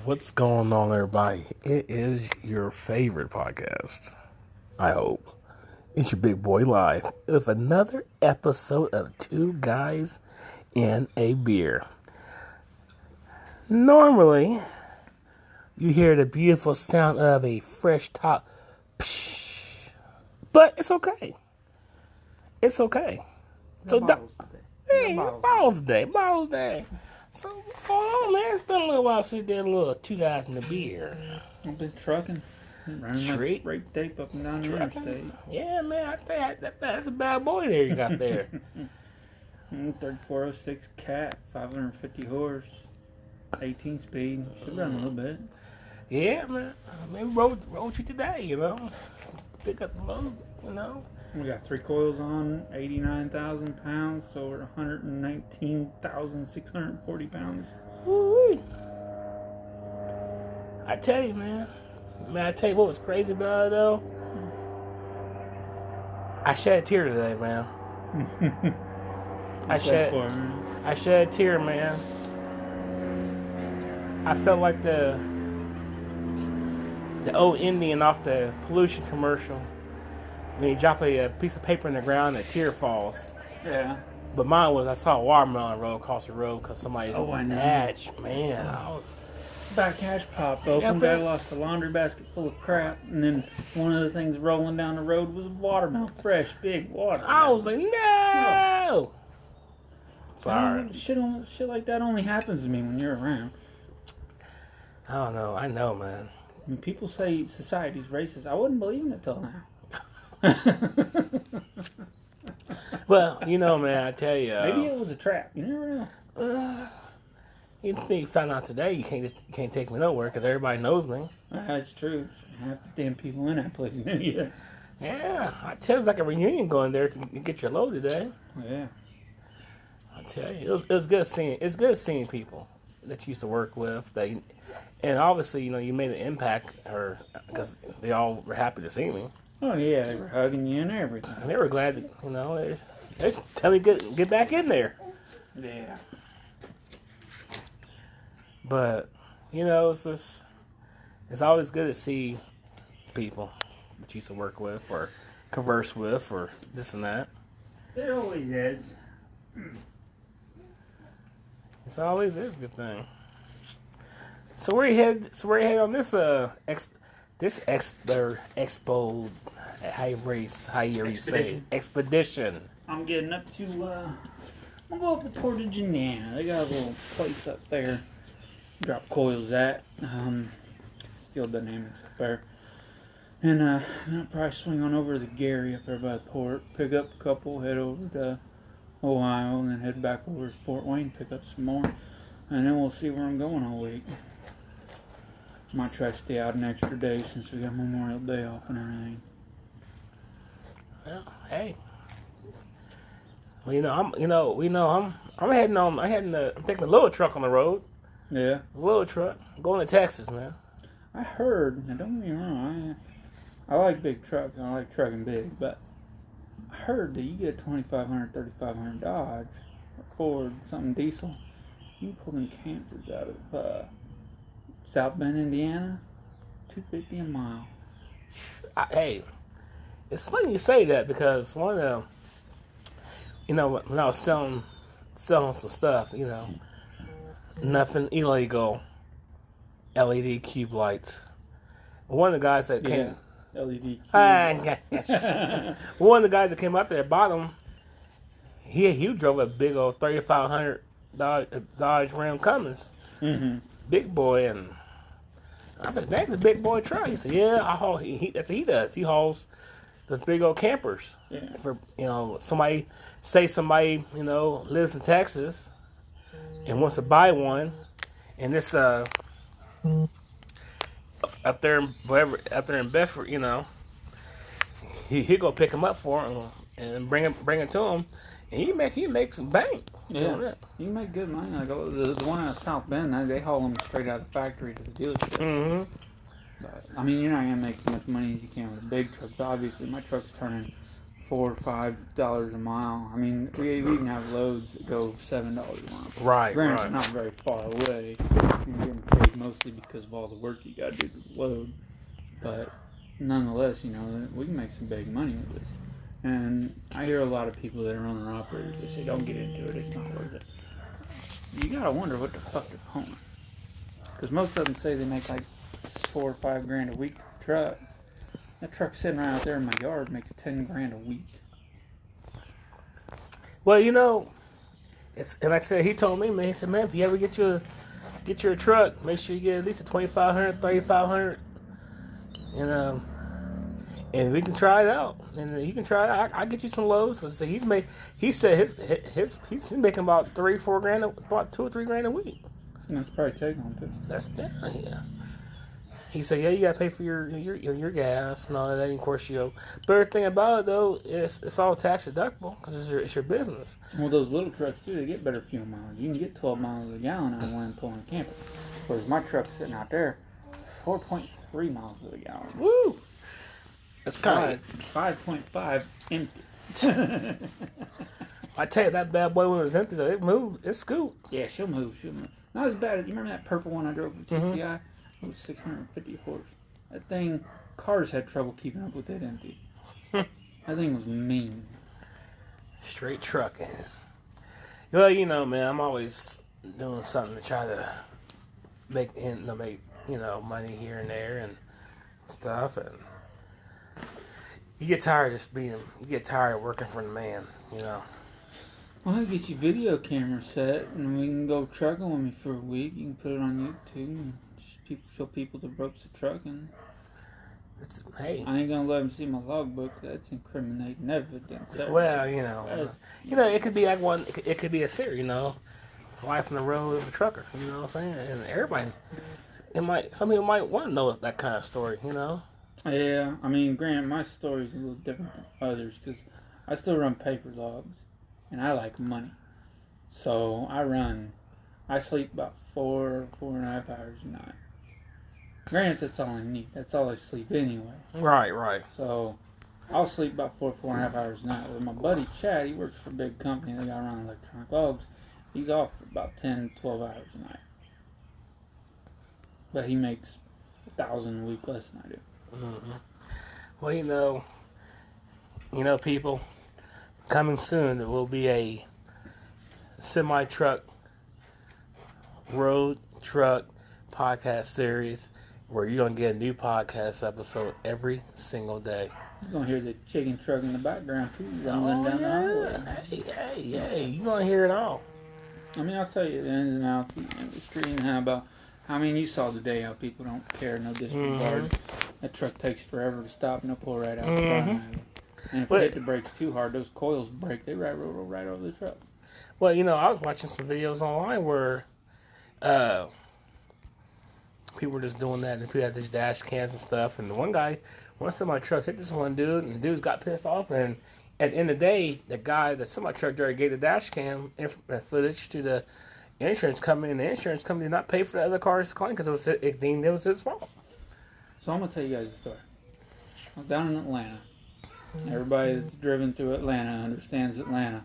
What's going on, everybody? It is your favorite podcast, I hope. It's your big boy live with another episode of Two Guys and a Beer. Normally, you hear the beautiful sound of a fresh top, psh, but it's okay. It's okay. So, bottles day. So what's going on, man? It's been a little while since we did a little Two Guys and a Beer. I've been trucking. Running like freight tape up and down the interstate. Yeah, man, I think that's a bad boy there you got there. 3406 Cat, 550 horse, 18 speed. Should run a little bit. Yeah, man. I mean, rode you today, you know. Pick up the load, you know. We got 3 coils on, 89,000 pounds, so we're 119,640 pounds. Woo-wee. I tell you, man. I tell you what was crazy about it, though. I shed a tear today, man. I shed a tear, man. I felt like the old Indian off the pollution commercial. When you drop a piece of paper in the ground, a tear falls. Yeah. But mine was, I saw a watermelon roll across the road because somebody's hatch. Man, I was... Back hatch popped open. Dad lost a laundry basket full of crap, and then one of the things rolling down the road was watermelon, fresh, big watermelon. I was like, no! Sorry. Shit like that only happens to me when you're around. I don't know. I know, man. When people say society's racist, I wouldn't believe it till now. Well, you know, man, I tell you. Maybe it was a trap. You never know. You think you found out today, you can't take me nowhere because everybody knows me. That's true. Half the damn people in that place knew you. Yeah, I tell you, it's like a reunion going there to get your load today. Yeah. I tell you, it was good seeing. It's good seeing people that you used to work with. And obviously, you know, you made an impact, or because they all were happy to see me. Oh yeah, they were hugging you and everything. And they were glad that, you know, they just tell me get back in there. Yeah. But, you know, it's always good to see people that you used to work with or converse with or this and that. It always is. It's always is a good thing. So where you head on this expo, how you say expedition. I'm getting up to I'll go up to Port of Janaina. They got a little place up there. Drop coils at. Steel Dynamics up there. And I'll probably swing on over to Gary up there by the port, pick up a couple, head over to Ohio, and then head back over to Fort Wayne, pick up some more. And then we'll see where I'm going all week. Might try to stay out an extra day since we got Memorial Day off and everything. Well, hey. Well, I'm heading on. I'm taking a little truck on the road. Yeah. A little truck. Going to Texas, man. I heard, now don't get me wrong, I like big trucks. I like trucking big, but I heard that you get a 2500, 3500 Dodge or Ford, something diesel. You can pull them campers out of South Bend, Indiana, $250 a mile. Hey, it's funny you say that because one of them, you know, when I was selling some stuff, you know, nothing illegal, LED cube lights. One of the guys that came, LED. one of the guys that came out there bought them. He drove a big old 3500 Dodge Ram Cummins, big boy, and I said, "That's a big boy truck." He said, "Yeah, I haul." That's what he does. He hauls those big old campers. Yeah. For, you know, somebody you know lives in Texas and wants to buy one, and this up there in Bedford, you know, he go pick him up for him and bring it to him, and he make some bank. Yeah, you can make good money. Like the one out of South Bend, they haul them straight out of the factory to the dealership. Mm-hmm. But I mean, you're not gonna make as much money as you can with a big truck. Obviously, my truck's turning $4 or $5 a mile. I mean, we even have loads that go $7 a mile. Right, Granted, right. it's not very far away. You're getting paid mostly because of all the work you got to do to the load. But nonetheless, you know, we can make some big money with this. And I hear a lot of people that are owner-operators, they say, don't get into it, it's not worth it. You got to wonder what the fuck they're pulling. Because most of them say they make like $4 or $5 grand a week per truck. That truck sitting right out there in my yard makes $10 grand a week. Well, you know, and like I said, he told me, man, he said, man, if you ever get your truck, make sure you get at least a 2,500, 3,500, and we can try it out. And he can try it out. I'll get you some loads. So he's making about $3-4 grand, about $2 or $3 grand a week. And that's probably take home too. That's down here. He said, yeah, you gotta pay for your gas and all that. And of course, you know, but everything about it though is it's all tax deductible because it's your business. Well, those little trucks too, they get better fuel mileage. You can get 12 miles a gallon out of one pulling a camper. Whereas my truck's sitting out there, 4.3 miles a gallon. Woo! That's kind of 5.5 empty. I tell you, that bad boy when it was empty though, it moved, it scooped. Yeah, she'll move. Not as bad as, you remember that purple one I drove with TTI? Mm-hmm. It was 650 horse. That thing, cars had trouble keeping up with it empty. That thing was mean. Straight trucking. Well, you know, man, I'm always doing something to try to make money here and there and stuff, and you get tired of working for the man, you know. Well, I'll get you video camera set, and we can go trucking with me for a week. You can put it on YouTube and show people the ropes of trucking. Hey, I ain't gonna let them see my logbook. That's incriminating evidence. Well, you know, it could be like one. It could be a series, you know, life on the road of a trucker. You know what I'm saying? And everybody, some people might want to know that kind of story, you know. Yeah, I mean, granted, my story's a little different than others because I still run paper logs. And I like money. So I sleep about 4.5 hours a night. Granted, that's all I need. That's all I sleep anyway. Right. So I'll sleep about 4.5 hours a night. With my buddy Chad, he works for a big company. They got around electronic logs. He's off for about 10, 12 hours a night. But he makes $1,000 a week less than I do. Mm-hmm. Well, you know, people. Coming soon, there will be a semi-truck, road truck podcast series where you're going to get a new podcast episode every single day. You're going to hear the chicken truck in the background, too, rumbling down the highway. Hey, you're going to hear it all. I mean, I'll tell you the ins and outs of the industry and you saw today how people don't care, no disregard. Mm-hmm. That truck takes forever to stop and they'll pull right out the front. And if you hit the brakes too hard, those coils break. They roll right over the truck. Well, you know, I was watching some videos online where people were just doing that. And people had these dash cams and stuff. And one semi-truck hit this one dude, and the dudes got pissed off. And at the end of the day, the semi-truck driver gave the dash cam footage to the insurance company, and the insurance company did not pay for the other car's claim because it deemed it was his fault. So I'm going to tell you guys a story. I was down in Atlanta. Everybody that's driven through Atlanta understands Atlanta.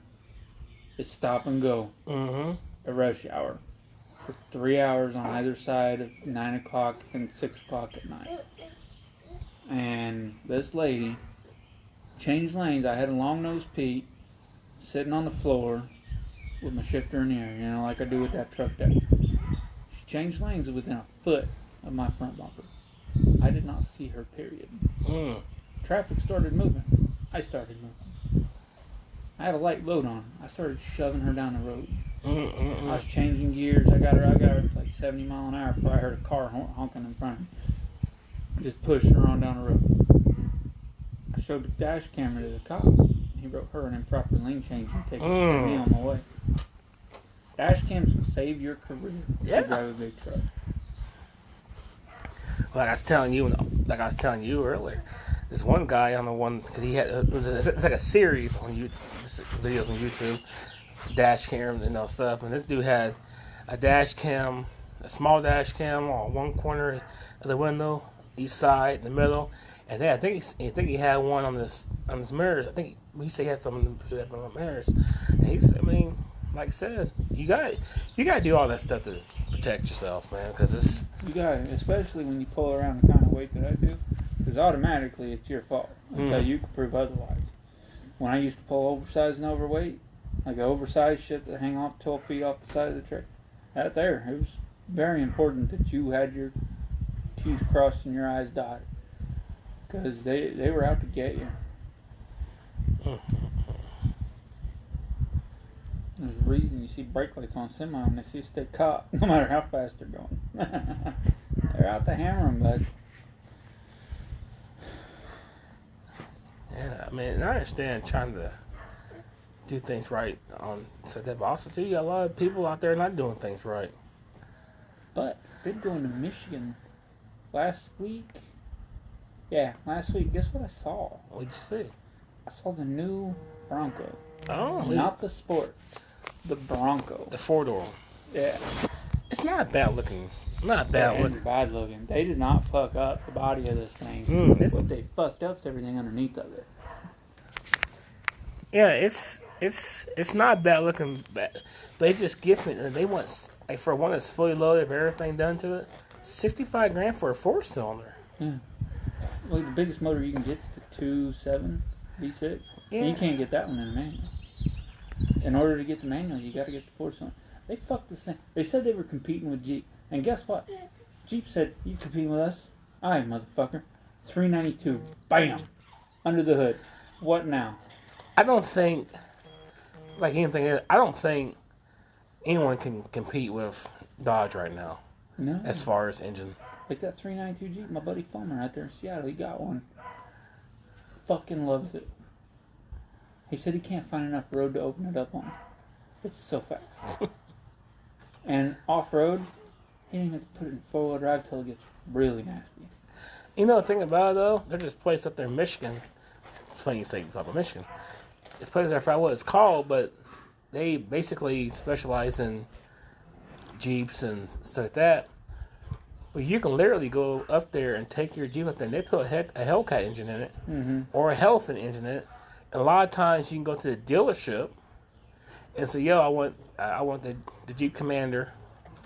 It's stop and go at rush hour for 3 hours on either side of 9 o'clock and 6 o'clock at night. And this lady changed lanes. I had a long-nosed Pete sitting on the floor with my shifter in the air, you know, like I do with that truck there. She changed lanes within a foot of my front bumper. I did not see her, period. Traffic started moving. I started moving. I had a light load on. I started shoving her down the road. I was changing gears. I got her to like 70 mile an hour before I heard a car honking in front of me. I just pushed her on down the road. I showed the dash camera to the cop. He wrote her an improper lane change and take me on my way. Dash cams will save your career if you drive a big truck. Like I was telling you earlier, this one guy on the one, because it's like a series on videos on YouTube, dash cam and stuff, and this dude had a dash cam, a small dash cam on one corner of the window, each side, in the middle, and then I think he had one on his mirrors. I think he said he had some on the mirrors. And he said, I mean, like I said, you got to do all that stuff to protect yourself, man, because it's... You got it, especially when you pull around the kind of weight that I do, because automatically it's your fault until you can prove otherwise. When I used to pull oversized and overweight, like oversized shit that hang off 12 feet off the side of the tray, it was very important that you had your T's crossed and your I's dotted, because they were out to get you. There's a reason you see brake lights on semi when they see you stay caught, no matter how fast they're going. They're out to hammer them, bud. Yeah, I mean, I understand trying to do things right on set that, but also too, you got a lot of people out there not doing things right. But been going to Michigan last week. Yeah, last week. Guess what I saw? What'd you see? I saw the new Bronco. Oh, Not the Sport. The Bronco. the 4-door. Yeah. It's not bad looking. Not bad It's looking. bad looking. They did not fuck up the body of this thing. What they fucked up is everything underneath of it. Yeah, it's not bad looking, but it just gets me. They want, like, for one that's fully loaded, with everything done to it, $65,000 for a 4-cylinder. Yeah. Well, the biggest motor you can get is the 2.7 V6. Yeah. You can't get that one in a manual. In order to get the manual, you got to get the 4-cylinder. They fucked this thing. They said they were competing with Jeep, and guess what? Jeep said, "You competing with us? Aye, motherfucker. 392. Bam, under the hood. What now?" I don't think, like anything, I don't think anyone can compete with Dodge right now No. as far as engine. Like that 392 Jeep, my buddy Fulmer out there in Seattle, he got one. Fucking loves it. He said he can't find enough road to open it up on. It's so fast. And off-road, he didn't have to put it in four-wheel drive till it gets really nasty. You know the thing about it, though? There's this place up there in Michigan. It's funny you say you talk about Michigan. This place there, I forgot what it's called, but they basically specialize in Jeeps and stuff like that. But you can literally go up there and take your Jeep up there, and they put a Hellcat engine in it, or a Hellfin engine in it. And a lot of times you can go to the dealership and say, "Yo, I want the Jeep Commander,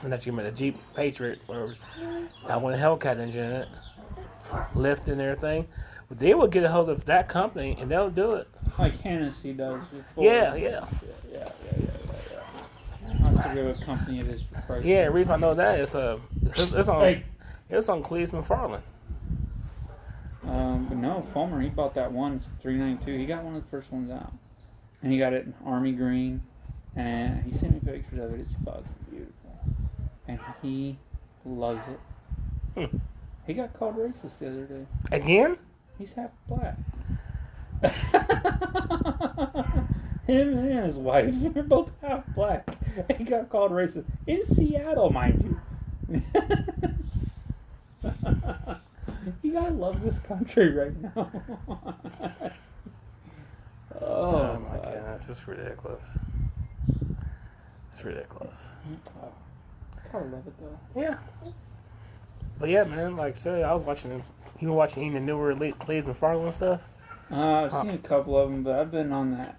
or not Jeep, the Jeep Patriot, or I want a Hellcat engine in it, lift and everything." But they will get a hold of that company and they'll do it. Like Hennessy does. Yeah. Yeah. I forget what company it is for price. Yeah, the reason I know that is it's on Hey. it's on Cleves McFarland. But no, Fulmer, he bought that one 392. He got one of the first ones out, and he got it in army green. And he sent me pictures of it. It's fucking beautiful, and he loves it. He got called racist the other day. Again? He's half black. Him and his wife are both half black. He got called racist in Seattle, mind you. You gotta love this country right now. Oh my goodness, it's ridiculous. It's ridiculous. Oh, gotta love it though. Yeah. But yeah, man, like I said, I was watching them. You been watching any of the newer Cleves McFarland stuff? I've seen a couple of them, but I've been on that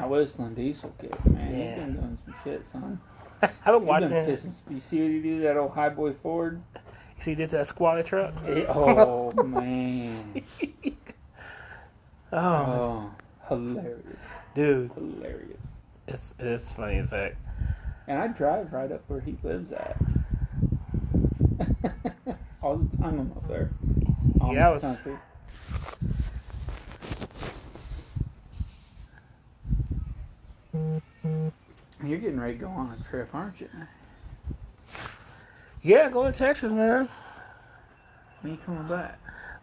Whistling Diesel kick, man. Yeah. He's been doing some shit, son. I've been watching He's been it. pissing. You see what he do, that old high boy Ford? You see, he did that squatter truck? Oh, man. Oh, Oh, hilarious. dude, Hilarious. it's funny as heck. And I drive right up where he lives at. All the time I'm up there. Yeah, I was- Country. You're getting ready to go on a trip, aren't you? Yeah, going to Texas, man. When you coming back?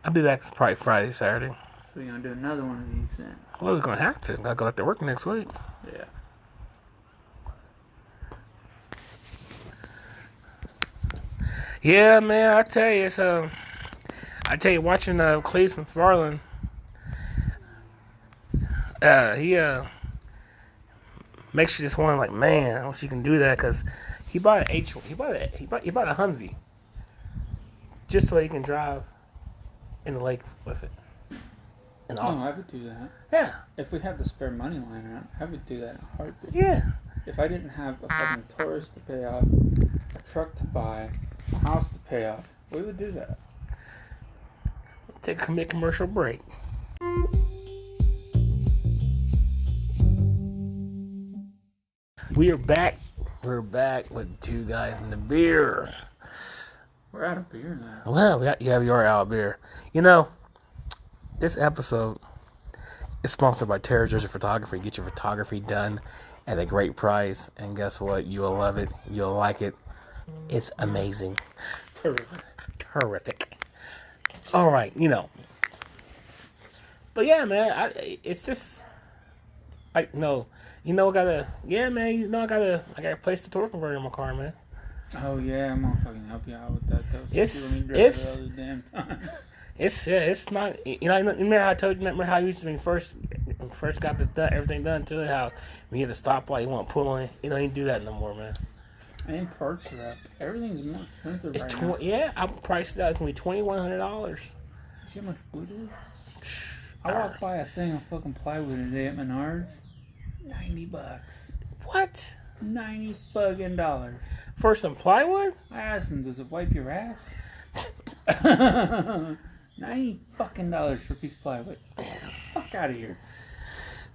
I'll be back probably Friday, Saturday. So you're gonna do another one of these then? Well, we're gonna have to. Gotta go back to work next week. Yeah. Yeah, man, I tell you, watching Cleves McFarland, he makes you just wonder, like, man, I wish he can do that, because he bought he bought a Humvee just so he can drive in the lake with it. And Oh, I would do that. yeah, If we had the spare money lying around, I would do that in a heartbeat. yeah. if I didn't have a fucking Taurus to pay off, a truck to buy, a house to pay off, we would do that. Take a commercial break. We are back. We're back with two guys in the beer. We're out of beer now. Well, we are out of beer. You know, this episode is sponsored by Terra Jersey Photography. Get your photography done at a great price, and guess what? You'll love it. You'll like it. It's amazing. Terrific. All right, you know. But yeah, man, it's just, I know, I gotta place the torque converter in my car, man. Oh yeah, I'm gonna fucking help you out with that though. It's not, remember how I told you, remember how you used to, when you first got everything done to it, how when you hit the stoplight, you want to pull on it, you don't do that no more, man. And parts are up. Everything's more expensive right now. Yeah, I priced it out. It's gonna be $2,100. See how much wood it is? I walked by a thing of fucking plywood today at Menards. $90. What? $90 fucking dollars. For some plywood? I asked him, does it wipe your ass? $90 fucking dollars for a piece of plywood. Fuck out of here.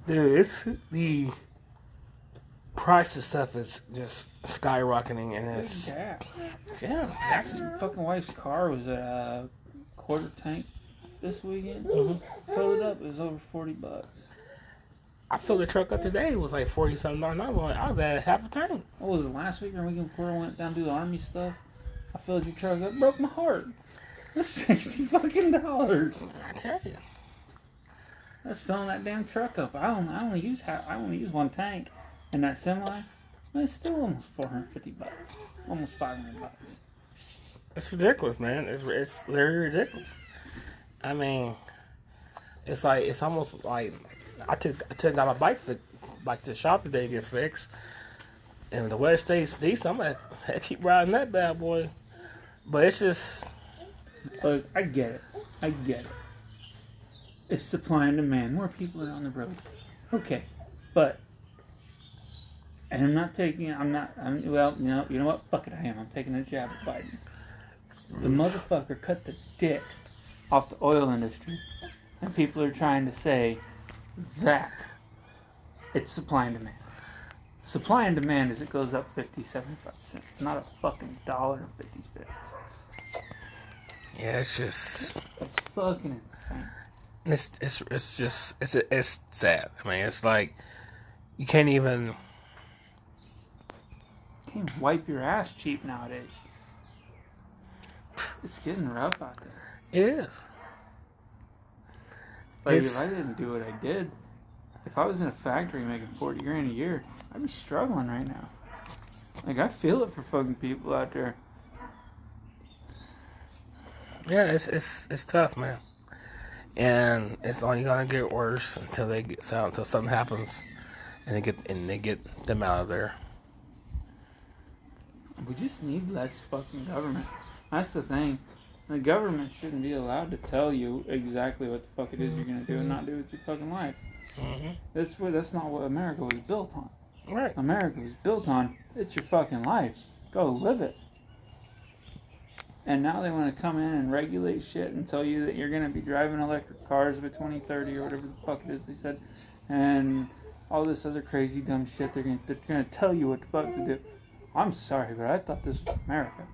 Dude, it's the price of stuff is just skyrocketing, and it's That's his fucking wife's car was a quarter tank this weekend. Filled it up. It was over $40. I filled the truck up today. It was like $40-something. I was at half a tank. What was it, last week or the weekend before I went down to do the army stuff? I filled your truck up, broke my heart. That's $60 fucking dollars. I tell you. That's filling that damn truck up. I only use one tank, and that semi, it's still almost $450, almost $500. It's ridiculous, man. It's literally ridiculous. I mean, it's almost like I took out my bike to the shop today to get fixed, and the weather stays decent. I'm gonna keep riding that bad boy. But it's just, look, I get it. It's supply and demand. More people are on the road. Okay, but, and you know what? Fuck it, I am. I'm taking a jab at Biden. The motherfucker cut the dick off the oil industry, and people are trying to say that it's supply and demand. Supply and demand is it goes up 50-75 cents, not a fucking $1.50. yeah, it's fucking insane. It's sad. I mean, it's like you can't even wipe your ass cheap nowadays. It's getting rough out there. It is. Like, if I didn't do what I did, if I was in a factory making $40,000 a year, I'd be struggling right now. Like, I feel it for fucking people out there. Yeah, it's tough, man. And it's only gonna get worse until something happens, and they get them out of there. We just need less fucking government. That's the thing. The government shouldn't be allowed to tell you exactly what the fuck it is you're gonna do and not do with your fucking life. That's not what America was built on. Right. America was built on, it's your fucking life. Go live it. And now they want to come in and regulate shit and tell you that you're going to be driving electric cars by 2030 or whatever the fuck it is they said. And all this other crazy dumb shit. They're going to tell you what the fuck to do. I'm sorry, but I thought this was America.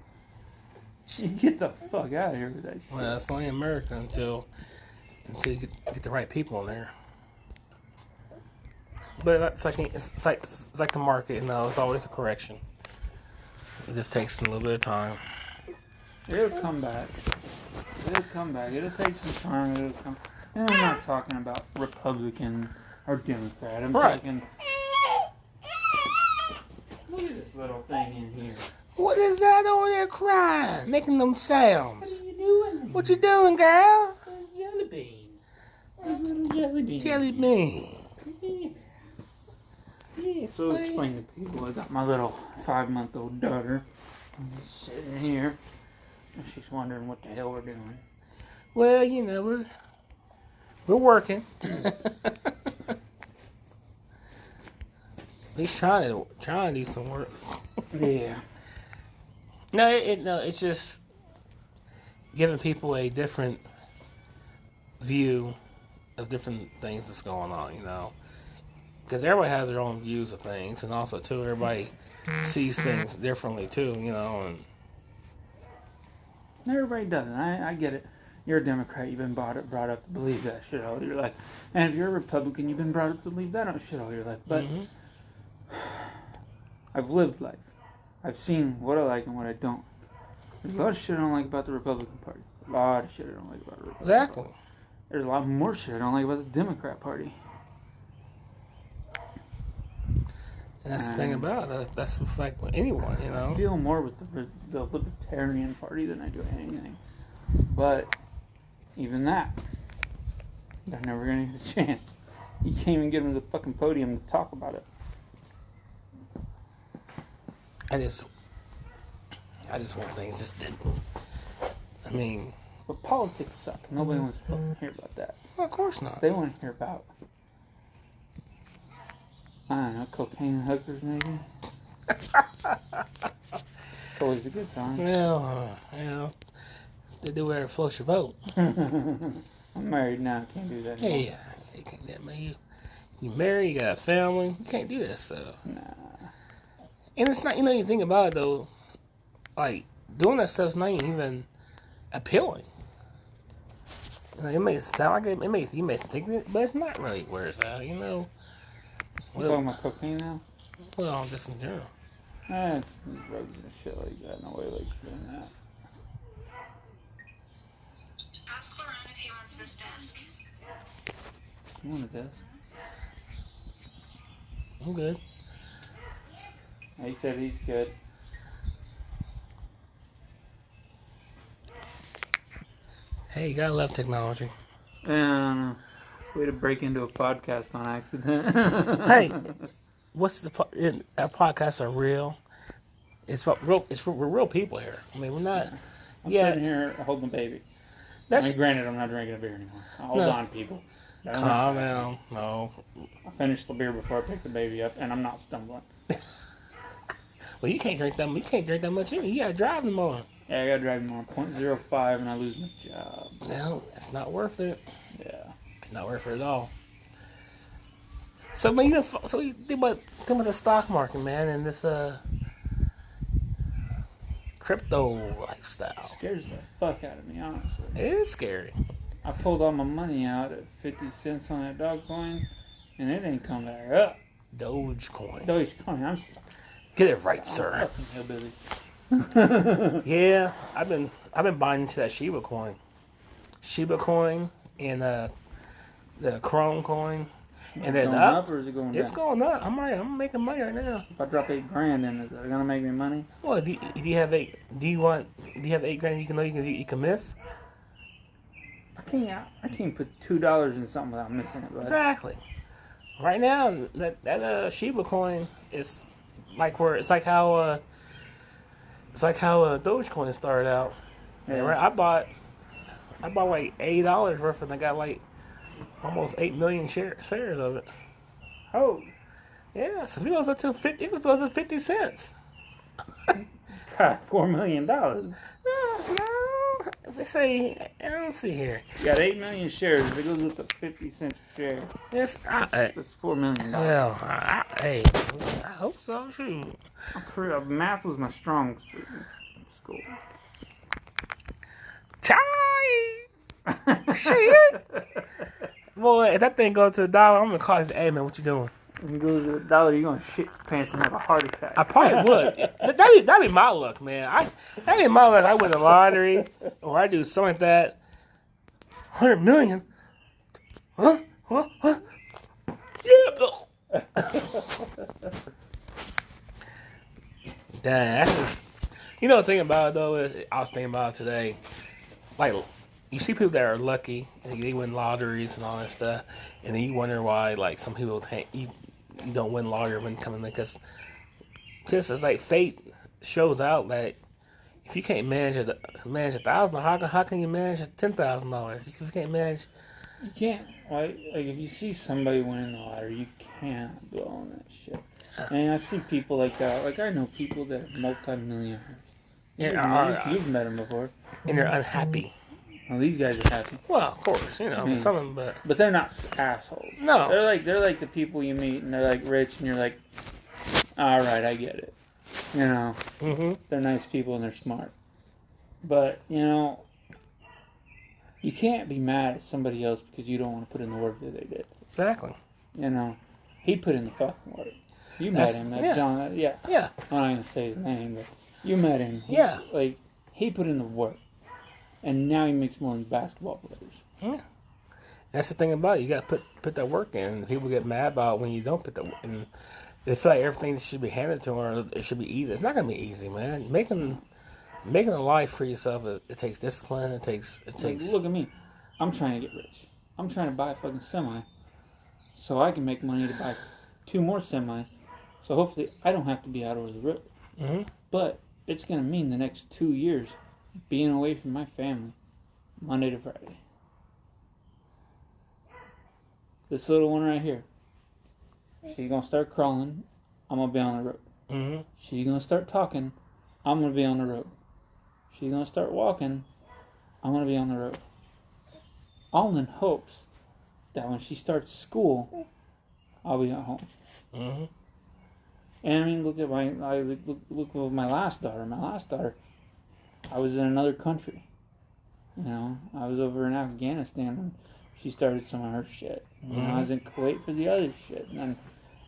You get the fuck out of here with that shit. Well, it's only America until you get the right people in there. But it's like the market, it's always a correction. It just takes a little bit of time. It'll come back. It'll take some time. And I'm not talking about Republican or Democrat. I'm talking. Look at this little thing in here. What is that over there crying? Making them sounds. What are you doing? What you doing, girl? Jelly bean. This little jelly bean. Jelly bean. Yeah, so explain to people, I got my little 5-month-old daughter sitting here, and she's wondering what the hell we're doing. Well, we're working. He's trying to do some work. Yeah. No, it's just giving people a different view of different things that's going on, because everybody has their own views of things, and also too, everybody sees things differently too, and Everybody doesn't. I get it. You're a Democrat. You've been brought up to believe that shit all your life. And if you're a Republican, you've been brought up to believe that shit all your life. But I've lived life. I've seen what I like and what I don't. There's a lot of shit I don't like about the Republican Party. A lot of shit I don't like about the Republican Party. There's a lot more shit I don't like about the Democrat Party. And that's the thing about it. That's like with anyone, I feel more with the Libertarian Party than I do anything. But even that, they're never going to get a chance. You can't even get them to the fucking podium to talk about it. I just want things just But politics suck. Nobody wants to fucking hear about that. Well, of course not. They want to hear about, I don't know, cocaine hookers maybe. It's always a good time. Well, they do whatever floats your boat. I'm married now. Can't do that anymore. Yeah, you can't do that, man. You married, you got a family. You can't do that stuff. Nah. And it's not, you think about it though, like, doing that stuff's not even appealing. It may sound like it, you may think it, but it's not really where it's at, You talking about cocaine now? Well, just in general. Drugs and shit like that. Nobody likes doing that. Ask Lauren if he wants this desk. You want a desk? I'm good. He said he's good. Hey, you gotta love technology. And way to break into a podcast on accident. Hey, our podcasts are real. We're real people here. We're not. I'm sitting here holding a baby. Granted, I'm not drinking a beer anymore. Hold on, people. Calm down. No. I finished the beer before I picked the baby up, and I'm not stumbling. Well, you can't drink that. You can't drink that much either. You gotta drive them more. Yeah, I gotta drive more. 0.05, and I lose my job. No, it's not worth it. Yeah, not worth it at all. So, man, you think about the stock market, man, and this crypto lifestyle. It scares the fuck out of me, honestly. It is scary. I pulled all my money out at 50 cents on that dog coin, and it ain't come back up. Dogecoin. I'm Get it right, sir. Hillbilly. Yeah, I've been buying into that Shiba coin, and the Chrome coin, and there's up or is it going down? It's going up. I'm making money right now. If I drop $8,000 in, is that gonna make me money? Well, do you have $8 grand you can miss? I can't put $2 in something without missing it. Bud. Exactly. Right now, that Shiba coin is like how Dogecoin started out. Yeah. Right? I bought like $80 worth, and I got like almost 8 million shares of it. Oh, yeah. So if it goes up to 50 cents. God, $4 million. No. They say, I don't see here. You got 8 million shares. If it goes up to 50 cents a share, that's $4 million. Well, I hope so. Shoot. Math was my strong suit in school. Shit. Boy, if that thing goes to $1, I'm gonna call this. Hey man, what you doing? If it goes to $1, you're gonna shit your pants and have a heart attack. I probably would. That'd be my luck, man. That'd be my luck. I win the lottery, or I do something like that. 100 million? Huh? Yeah. Dang, that's just. The thing about it though is, I was thinking about it today. Like, you see people that are lucky and they win lotteries and all that stuff, and then you wonder why, like, some people you don't win lottery when coming, because it's like fate shows out that if you can't manage $1,000, how can you manage $10,000? If you can't manage, you can't. Like if you see somebody winning the lottery, you can't dwell on that shit. And I see people like that. Like, I know people that are multi-millionaires. Yeah, You've met them before. and they're unhappy. Well, these guys are happy. Well, of course, some of them, But they're not assholes. No. They're like the people you meet, and they're like rich, and you're like, all right, I get it. Mm-hmm. They're nice people and they're smart. But you can't be mad at somebody else because you don't want to put in the work that they did. Exactly. He put in the fucking work. You met him, yeah. John. Yeah. Yeah. I'm not gonna say his name, but you met him. Like, he put in the work, and now he makes more than basketball players. Yeah. That's the thing about it. You got to put that work in. People get mad about when you don't put that work in. They feel like everything should be handed to them or it should be easy. It's not going to be easy, man. Making a life for yourself, it takes discipline. It takes. Look at me. I'm trying to get rich. I'm trying to buy a fucking semi so I can make money to buy 2 more semis. So hopefully I don't have to be out over the road. Mm-hmm. But it's going to mean the next 2 years being away from my family Monday to Friday. This little one right here, she's going to start crawling. I'm going to be on the road. Mm-hmm. She's going to start talking. I'm going to be on the road. She's going to start walking. I'm going to be on the road. All in hopes that when she starts school, I'll be at home. Mm-hmm. And I mean, look at my last daughter. My last daughter, I was in another country. I was over in Afghanistan when she started some of her shit. I was in Kuwait for the other shit. And then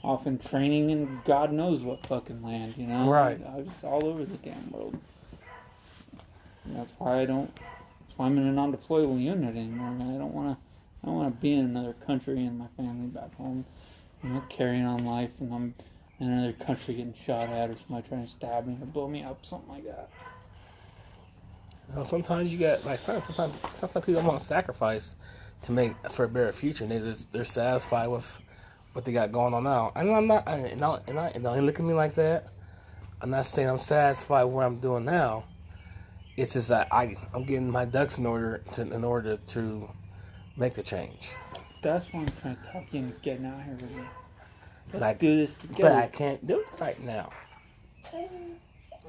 off in training in God knows what fucking land, Right. I was all over the damn world. And that's why I'm in a non-deployable unit anymore. I don't want to be in another country and my family back home, carrying on life, and I'm in another country getting shot at or somebody trying to stab me or blow me up, something like that. Sometimes you got sometimes people want to sacrifice to make for a better future, and they're satisfied with what they got going on now. And I'm not, and don't look at me like that. I'm not saying I'm satisfied with what I'm doing now. It's just that I'm getting my ducks in order to make the change. That's why I'm trying to talk you into getting out here with me. Let's do this together. But I can't do it right now. I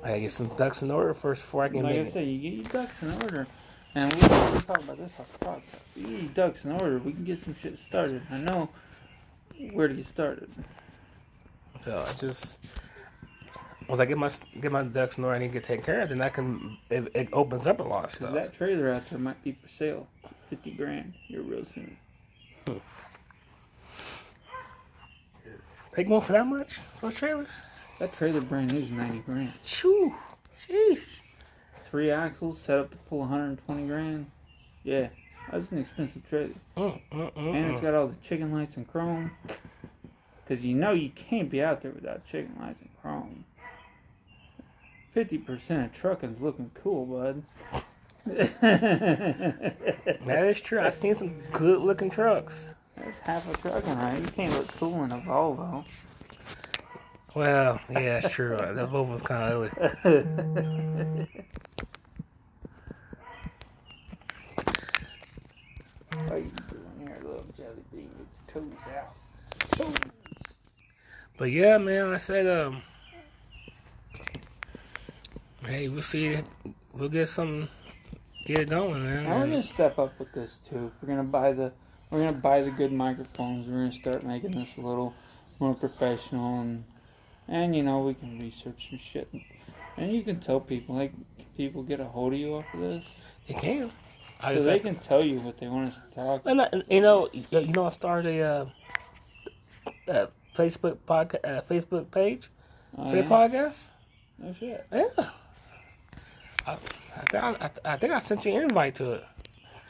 gotta get some ducks in order first before I can Like make I it. said, you get your ducks in order. And we'll talk about this off the podcast. You get your ducks in order, we can get some shit started. I know where to get started. So once I get my ducks in order, I need to get taken care of. Then it opens up a lot of stuff. That trailer out there might be for sale, $50,000 here real soon. They going for that much for those trailers? That trailer brand new is $90,000. Shoo, sheesh. 3 axles set up to pull $120,000. Yeah, that's an expensive trailer. And it's got all the chicken lights and chrome. Because you can't be out there without chicken lights and chrome. 50% of trucking's looking cool, bud. That is true. I've seen some good looking trucks. That's half a trucking, right? You can't look cool in a Volvo. Well, yeah, it's true. That Volvo's kind of ugly. What are you doing here, little jelly bean, with your toes out? But yeah, man, I said, hey, we'll see. We'll get it going, man. Now we're gonna step up with this too. We're gonna buy the good microphones. We're gonna start making this a little more professional, and we can research some shit. And you can tell people, like, can people get a hold of you off of this? It can. So they can tell you what they want us to talk about. And I started a Facebook Facebook page for the podcast. Oh shit. Yeah. I think I sent you an invite to it.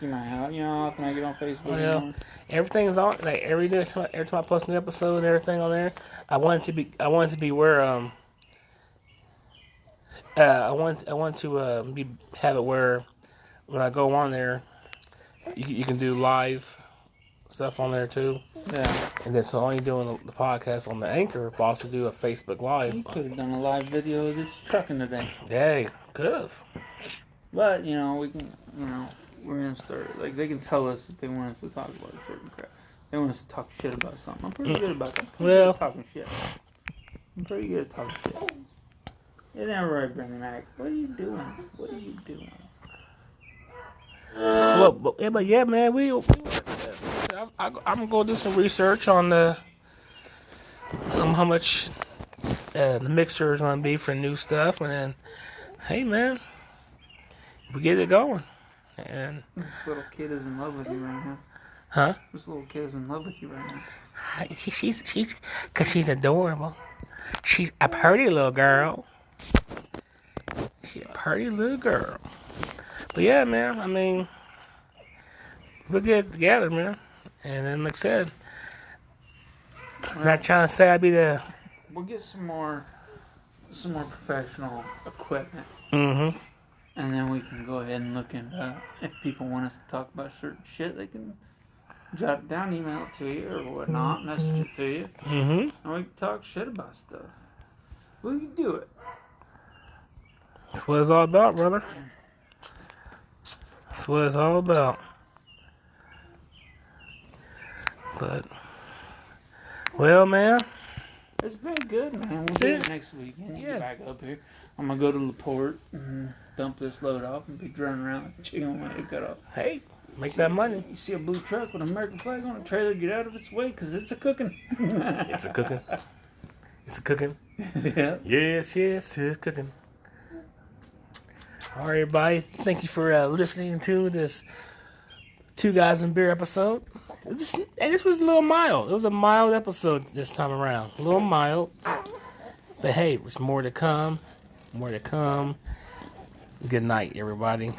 You might have, how can I get on Facebook? Oh, yeah. Everything's on, like every time I post an episode and everything on there. I want it to be where have it where when I go on there, you can do live stuff on there too. Yeah. And then so only doing the podcast on the Anchor, but also do a Facebook Live. You could have done a live video of this trucking today. Hey, could have. But, we can, we're going to start, like, they can tell us if they want us to talk about a certain crap. They want us to talk shit about something. I'm pretty good about that. Well, talking shit. I'm pretty good at talking shit. Isn't that right, Brendan Mac? What are you doing? What are you doing? Well, but yeah, man, I'm gonna go do some research on how much the mixer is gonna be for new stuff, and then, hey, man, we get it going. And This little kid is in love with you right now. huh? This little kid is in love with you right now. She's cause she's adorable. She's a pretty little girl. She's a pretty little girl. But yeah, man, I mean, we'll get it together, man. And then, like I said, I'm not trying to say I'd be the. We'll get some more professional equipment, Mm-hmm. and then we can go ahead and look into if people want us to talk about certain shit, they can jot it down, email it to you or whatnot, message it to you, Mm-hmm. and we can talk shit about stuff. We can do it. That's what it's all about, brother. That's what it's all about. But, well, man. It's been good, man. We'll do it next weekend. You Yeah. get back up here. I'm gonna go to LaPorte and dump this load off and be running around like a chicken when it cut off. Hey, make that money. You see a blue truck with an American flag on a trailer, get out of its way, because it's a cooking. It's a cooking. It's a cooking. Yeah. Yes, it's cooking. All right, everybody. Thank you for listening to this Two Guys and Beer episode. This was a little mild. It was a mild episode this time around. A little mild. But hey, there's more to come. More to come. Good night, everybody.